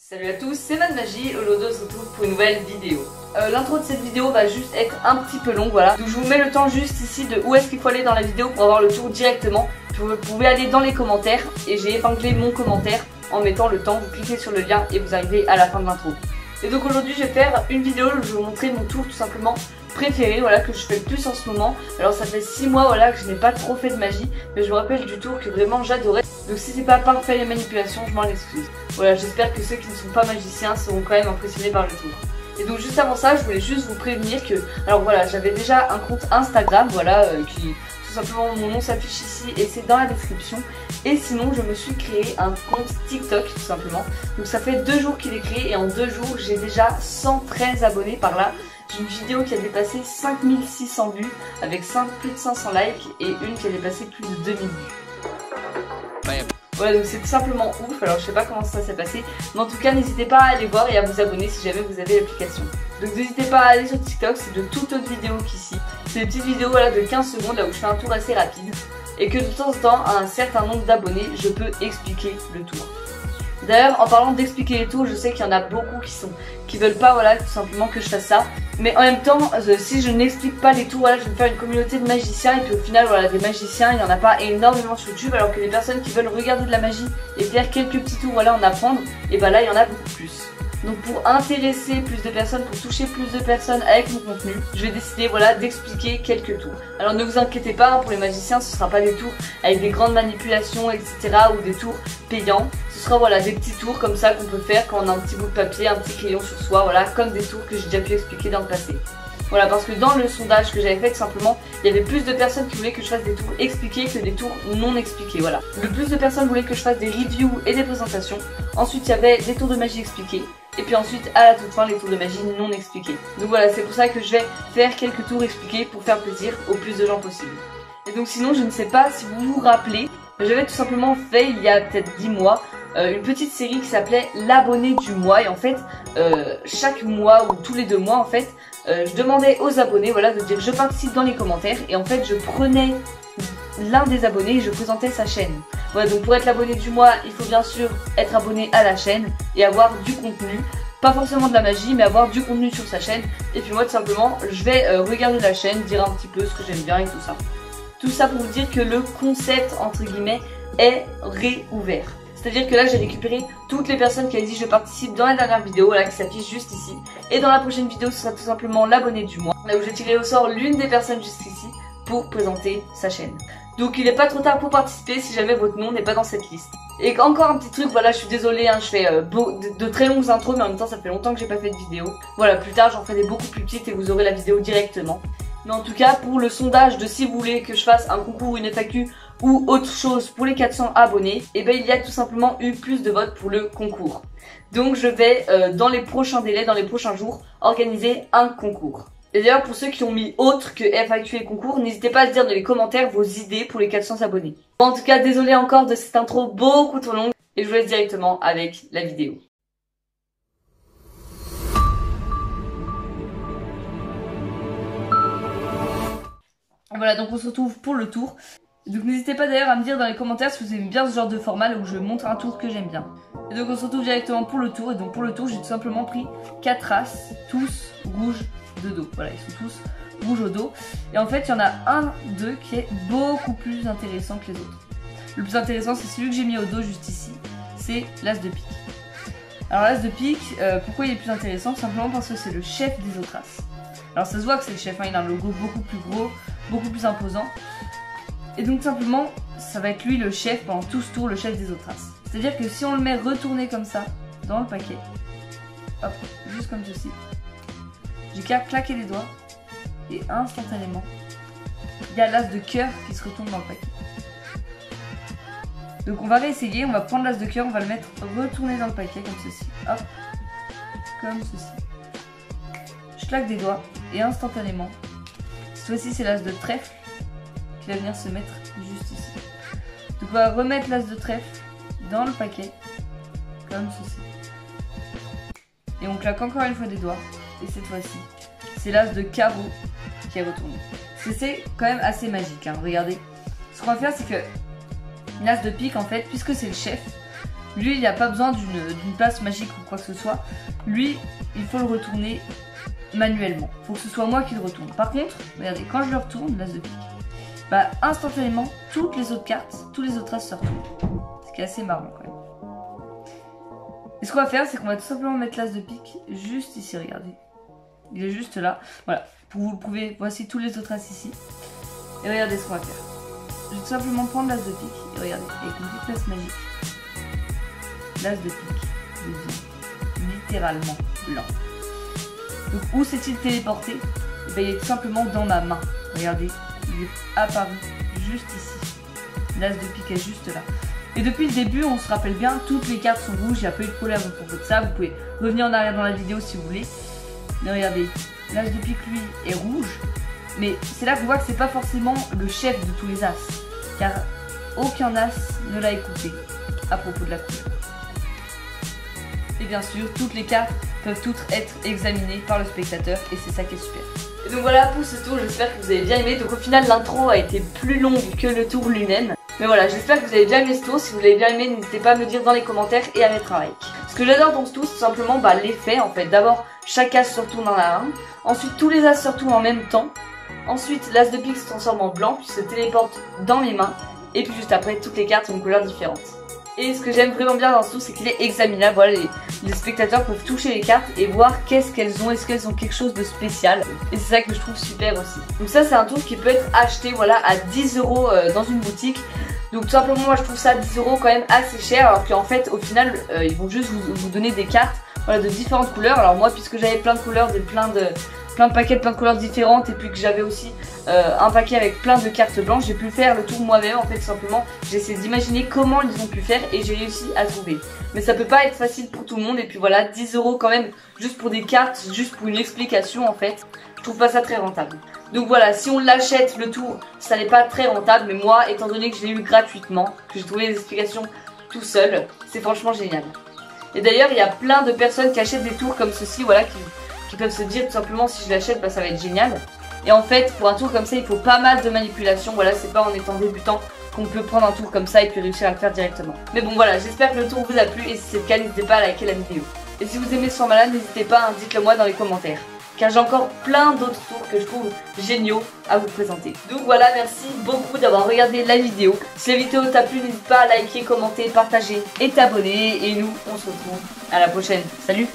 Salut à tous, c'est MadMagie, aujourd'hui on se retrouve pour une nouvelle vidéo. L'intro de cette vidéo va juste être un petit peu longue, voilà. Donc je vous mets le temps juste ici de où est-ce qu'il faut aller dans la vidéo pour avoir le tour directement. Vous pouvez aller dans les commentaires et j'ai épinglé mon commentaire en mettant le temps. Vous cliquez sur le lien et vous arrivez à la fin de l'intro. Et donc aujourd'hui je vais faire une vidéo où je vais vous montrer mon tour tout simplement préféré, voilà, que je fais le plus en ce moment. Alors ça fait 6 mois voilà, que je n'ai pas trop fait de magie, mais je me rappelle du tour que vraiment j'adorais. Donc si c'est pas parfait les manipulations, je m'en excuse. Voilà, j'espère que ceux qui ne sont pas magiciens seront quand même impressionnés par le tour. Et donc juste avant ça, je voulais juste vous prévenir que, alors voilà, j'avais déjà un compte Instagram, voilà, qui tout simplement mon nom s'affiche ici et c'est dans la description. Et sinon je me suis créé un compte TikTok tout simplement. Donc ça fait 2 jours qu'il est créé et en 2 jours j'ai déjà 113 abonnés par là. J'ai une vidéo qui a dépassé 5600 vues avec plus de 500 likes et une qui a dépassé plus de 2000 vues. Voilà, donc c'est tout simplement ouf. Alors je sais pas comment ça s'est passé, mais en tout cas n'hésitez pas à aller voir et à vous abonner si jamais vous avez l'application. Donc n'hésitez pas à aller sur TikTok, c'est de toute autre vidéo qu'ici. C'est des petites vidéos voilà, de 15 secondes là où je fais un tour assez rapide et que de temps en temps à un certain nombre d'abonnés je peux expliquer le tour. D'ailleurs en parlant d'expliquer les tours, je sais qu'il y en a beaucoup qui veulent pas voilà, tout simplement que je fasse ça. Mais en même temps, si je n'explique pas les tours, voilà, je vais me faire une communauté de magiciens. Et puis au final, voilà, des magiciens, il n'y en a pas énormément sur YouTube. Alors que les personnes qui veulent regarder de la magie et faire quelques petits tours, voilà, en apprendre, et bah là, il y en a beaucoup plus. Donc pour intéresser plus de personnes, pour toucher plus de personnes avec mon contenu, je vais décider voilà, d'expliquer quelques tours. Alors ne vous inquiétez pas, pour les magiciens, ce ne sera pas des tours avec des grandes manipulations, etc. ou des tours payants. Ce sera voilà, des petits tours comme ça qu'on peut faire quand on a un petit bout de papier, un petit crayon sur soi, voilà, comme des tours que j'ai déjà pu expliquer dans le passé. Voilà, parce que dans le sondage que j'avais fait, tout simplement, il y avait plus de personnes qui voulaient que je fasse des tours expliqués que des tours non expliqués, voilà. Le plus de personnes voulaient que je fasse des reviews et des présentations. Ensuite, il y avait des tours de magie expliqués. Et puis ensuite, à la toute fin, les tours de magie non expliqués. Donc voilà, c'est pour ça que je vais faire quelques tours expliqués pour faire plaisir au plus de gens possible. Et donc sinon, je ne sais pas si vous vous rappelez, j'avais tout simplement fait, il y a peut-être 10 mois, une petite série qui s'appelait l'abonné du mois. Et en fait, chaque mois ou tous les 2 mois, en fait, je demandais aux abonnés voilà, de dire je participe dans les commentaires. Et en fait, je prenais l'un des abonnés et je présentais sa chaîne. Voilà, donc pour être l'abonné du mois, il faut bien sûr être abonné à la chaîne et avoir du contenu. Pas forcément de la magie, mais avoir du contenu sur sa chaîne. Et puis moi, tout simplement, je vais regarder la chaîne, dire un petit peu ce que j'aime bien et tout ça. Tout ça pour vous dire que le concept, entre guillemets, est réouvert. C'est-à-dire que là, j'ai récupéré toutes les personnes qui avaient dit je participe dans la dernière vidéo, là, qui s'affiche juste ici. Et dans la prochaine vidéo, ce sera tout simplement l'abonné du mois, là où j'ai tiré au sort l'une des personnes juste ici pour présenter sa chaîne. Donc il n'est pas trop tard pour participer si jamais votre nom n'est pas dans cette liste. Et encore un petit truc, voilà, je suis désolée, hein, je fais de très longues intros, mais en même temps ça fait longtemps que j'ai pas fait de vidéo. Voilà, plus tard j'en ferai des beaucoup plus petites et vous aurez la vidéo directement. Mais en tout cas, pour le sondage de si vous voulez que je fasse un concours, une FAQ ou autre chose pour les 400 abonnés, et ben il y a tout simplement eu plus de votes pour le concours. Donc je vais, dans les prochains délais, dans les prochains jours, organiser un concours. Et d'ailleurs, pour ceux qui ont mis autre que FAQ et concours, n'hésitez pas à se dire dans les commentaires vos idées pour les 400 abonnés. Bon, en tout cas, désolé encore de cette intro beaucoup trop longue, et je vous laisse directement avec la vidéo. Voilà, donc on se retrouve pour le tour. Donc n'hésitez pas d'ailleurs à me dire dans les commentaires si vous aimez bien ce genre de format là où je montre un tour que j'aime bien. Et donc on se retrouve directement pour le tour. Et donc pour le tour, j'ai tout simplement pris 4 races, tous rouges de dos. Voilà, ils sont tous rouges au dos. Et en fait, il y en a deux qui est beaucoup plus intéressant que les autres. Le plus intéressant, c'est celui que j'ai mis au dos juste ici. C'est l'as de pique. Alors l'as de pique, pourquoi il est plus intéressant? Simplement parce que c'est le chef des autres races. Alors ça se voit que c'est le chef, hein, il a un logo beaucoup plus gros, beaucoup plus imposant. Et donc simplement, ça va être lui le chef pendant tout ce tour, le chef des autres races. C'est-à-dire que si on le met retourné comme ça, dans le paquet, hop, juste comme ceci, j'ai qu'à claquer les doigts, et instantanément, il y a l'as de cœur qui se retourne dans le paquet. Donc on va réessayer, on va prendre l'as de cœur, on va le mettre retourné dans le paquet comme ceci, hop, comme ceci. Je claque des doigts, et instantanément, cette fois-ci c'est l'as de trèfle qui va venir se mettre juste ici. Donc on va remettre l'as de trèfle dans le paquet, comme ceci. Et on claque encore une fois des doigts, et cette fois-ci, c'est l'as de carreau qui est retourné. C'est quand même assez magique, hein, regardez. Ce qu'on va faire, c'est que l'as de pique, en fait, puisque c'est le chef, Lui, il n'a pas besoin d'une place magique ou quoi que ce soit. Lui, il faut le retourner manuellement. Il faut que ce soit moi qui le retourne. Par contre, regardez, quand je le retourne, l'as de pique, bah instantanément, toutes les autres cartes, tous les autres as se retournent. Ce qui est assez marrant quand même. Et ce qu'on va faire, c'est qu'on va tout simplement mettre l'as de pique juste ici, regardez. Il est juste là. Voilà, pour vous le prouver, voici tous les autres as ici. Et regardez ce qu'on va faire. Je vais tout simplement prendre l'as de pique et regardez, avec une petite place magique, l'as de pique devient littéralement blanc. Donc où s'est-il téléporté? Et bien, il est tout simplement dans ma main. Regardez, il est apparu juste ici. L'as de pique est juste là. Et depuis le début, on se rappelle bien, toutes les cartes sont rouges, il n'y a pas eu de problème pour ça. Vous pouvez revenir en arrière dans la vidéo si vous voulez. Mais regardez, l'as de pique lui est rouge. Mais c'est là que vous voyez que c'est pas forcément le chef de tous les as. Car aucun as ne l'a écouté à propos de la couleur. Et bien sûr, toutes les cartes peuvent toutes être examinées par le spectateur et c'est ça qui est super. Et donc voilà pour ce tour, j'espère que vous avez bien aimé. Donc au final, l'intro a été plus longue que le tour lui-même. Mais voilà, j'espère que vous avez bien aimé ce tour. Si vous l'avez bien aimé, n'hésitez pas à me dire dans les commentaires et à mettre un like. Ce que j'adore dans ce tour, c'est tout simplement l'effet en fait. D'abord, chaque as se retourne dans la main. Ensuite, tous les as se retournent en même temps. Ensuite, l'as de pique se transforme en blanc, puis se téléporte dans mes mains. Et puis juste après, toutes les cartes ont une couleur différente. Et ce que j'aime vraiment bien dans ce tour, c'est qu'il est examinable. Voilà, les spectateurs peuvent toucher les cartes et voir qu'est-ce qu'elles ont, est-ce qu'elles ont quelque chose de spécial. Et c'est ça que je trouve super aussi. Donc ça, c'est un tour qui peut être acheté voilà, à 10 € dans une boutique. Donc tout simplement, moi je trouve ça 10 € quand même assez cher. Alors qu'en fait, au final, ils vont juste vous donner des cartes voilà, de différentes couleurs. Alors moi, puisque j'avais plein de couleurs, plein de paquets, plein de couleurs différentes, et puis que j'avais aussi un paquet avec plein de cartes blanches, j'ai pu faire le tour moi-même en fait. Tout simplement, j'ai essayé d'imaginer comment ils ont pu faire et j'ai réussi à trouver. Mais ça peut pas être facile pour tout le monde, et puis voilà, 10 € quand même juste pour des cartes, juste pour une explication en fait, je trouve pas ça très rentable. Donc voilà, si on l'achète le tour, ça n'est pas très rentable, mais moi, étant donné que je l'ai eu gratuitement, que j'ai trouvé les explications tout seul, c'est franchement génial. Et d'ailleurs, il y a plein de personnes qui achètent des tours comme ceci, voilà, qui peuvent se dire tout simplement, si je l'achète, bah, ça va être génial. Et en fait, pour un tour comme ça, il faut pas mal de manipulation. Voilà, c'est pas en étant débutant qu'on peut prendre un tour comme ça et puis réussir à le faire directement. Mais bon voilà, j'espère que le tour vous a plu, et si c'est le cas, n'hésitez pas à liker la vidéo. Et si vous aimez ce format-là, n'hésitez pas, hein, dites-le moi dans les commentaires. Car j'ai encore plein d'autres tours que je trouve géniaux à vous présenter. Donc voilà, merci beaucoup d'avoir regardé la vidéo. Si la vidéo t'a plu, n'hésite pas à liker, commenter, partager et t'abonner. Et nous, on se retrouve à la prochaine. Salut!